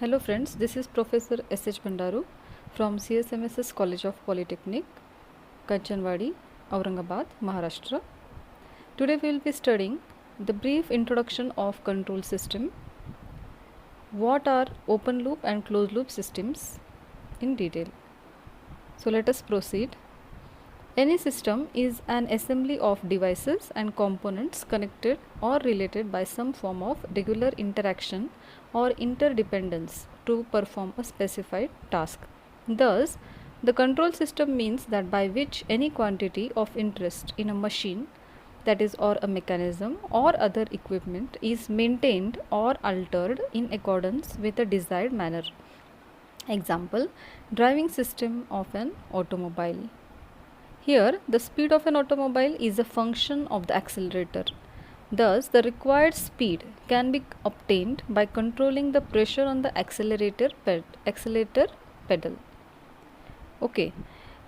Hello friends, this is Professor S.H. Bhandaru from CSMSS College of Polytechnic, Kanchanwadi, Aurangabad, Maharashtra. Today we will be studying the brief introduction of control system. What are open loop and closed loop systems in detail. So let us proceed. Any system is an assembly of devices and components connected or related by some form of regular interaction or interdependence to perform a specified task. Thus, the control system means that by which any quantity of interest in a machine, that is, or a mechanism or other equipment, is maintained or altered in accordance with a desired manner. Example, driving system of an automobile. Here, the speed of an automobile is a function of the accelerator. Thus, the required speed can be obtained by controlling the pressure on the accelerator pedal. Okay,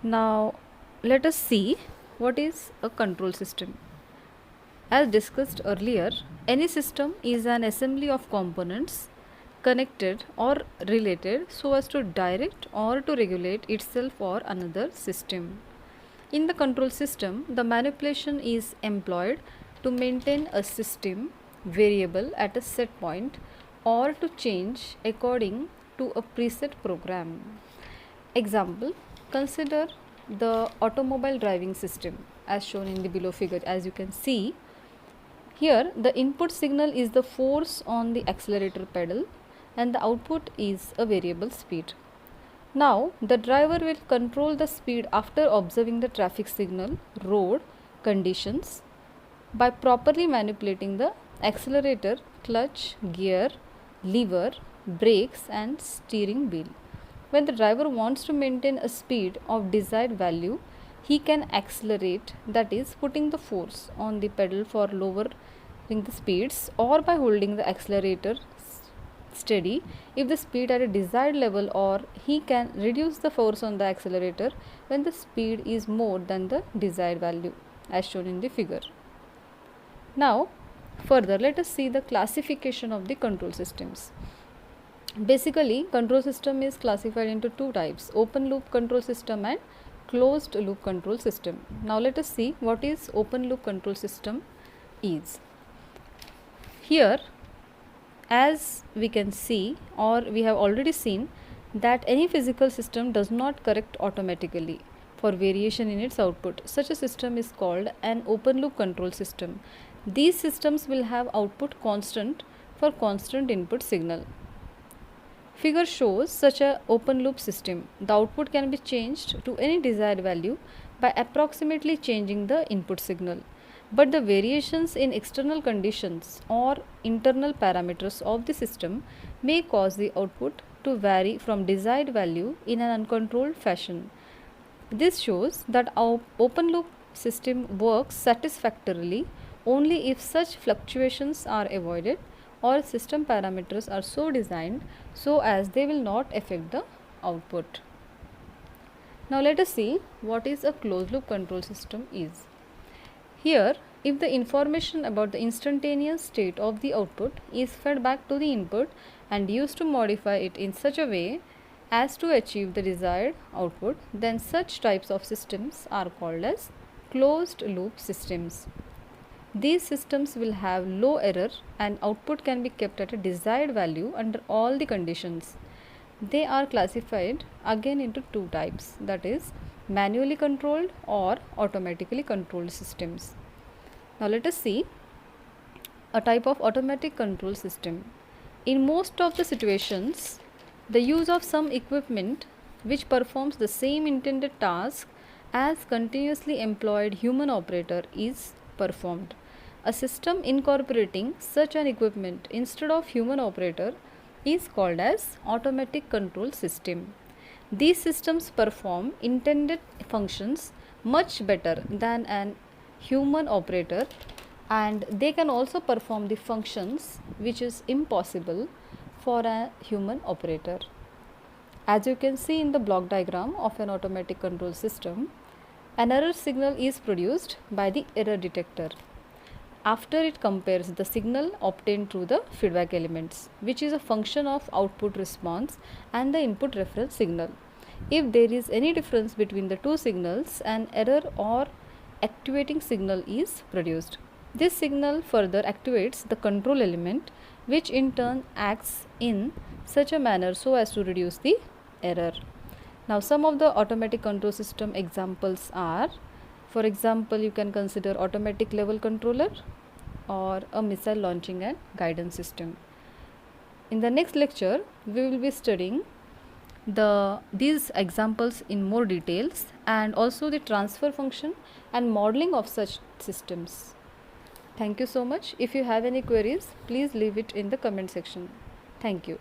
now let us see what is a control system. As discussed earlier, any system is an assembly of components connected or related so as to direct or to regulate itself or another system. In the control system, the manipulation is employed to maintain a system variable at a set point or to change according to a preset program. Example, consider the automobile driving system as shown in the below figure. As you can see, here the input signal is the force on the accelerator pedal and the output is a variable speed. Now, the driver will control the speed after observing the traffic signal, road conditions by properly manipulating the accelerator, clutch, gear, lever, brakes and steering wheel. When the driver wants to maintain a speed of desired value, he can accelerate, that is, putting the force on the pedal for lowering the speeds, or by holding the accelerator steady if the speed at a desired level, or he can reduce the force on the accelerator when the speed is more than the desired value as shown in the figure. Now further, let us see the classification of the control systems. Basically, control system is classified into two types: open loop control system and closed loop control system. Now let us see what is open loop control system is. Here, as we can see, or we have already seen, that any physical system does not correct automatically for variation in its output. Such a system is called an open loop control system. These systems will have output constant for constant input signal. Figure shows such a open loop system. The output can be changed to any desired value by approximately changing the input signal. But the variations in external conditions or internal parameters of the system may cause the output to vary from desired value in an uncontrolled fashion. This shows that our open loop system works satisfactorily only if such fluctuations are avoided or system parameters are so designed so as they will not affect the output. Now let us see what is a closed loop control system is. Here, if the information about the instantaneous state of the output is fed back to the input and used to modify it in such a way as to achieve the desired output, then such types of systems are called as closed loop systems. These systems will have low error and output can be kept at a desired value under all the conditions. They are classified again into two types, that is, manually controlled or automatically controlled systems. Now let us see a type of automatic control system. In most of the situations, the use of some equipment which performs the same intended task as continuously employed human operator is performed. A system incorporating such an equipment instead of human operator is called as automatic control system. These systems perform intended functions much better than an human operator, and they can also perform the functions which is impossible for a human operator. As you can see in the block diagram of an automatic control system, an error signal is produced by the error detector. after it compares the signal obtained through the feedback elements, which is a function of output response and the input reference signal. If there is any difference between the two signals, an error or activating signal is produced. This signal further activates the control element, which in turn acts in such a manner so as to reduce the error. Now, some of the automatic control system examples are, for example, you can consider automatic level controller or a missile launching and guidance system. In the next lecture, we will be studying these examples in more details and also the transfer function and modeling of such systems. Thank you so much. If you have any queries, please leave it in the comment section. Thank you.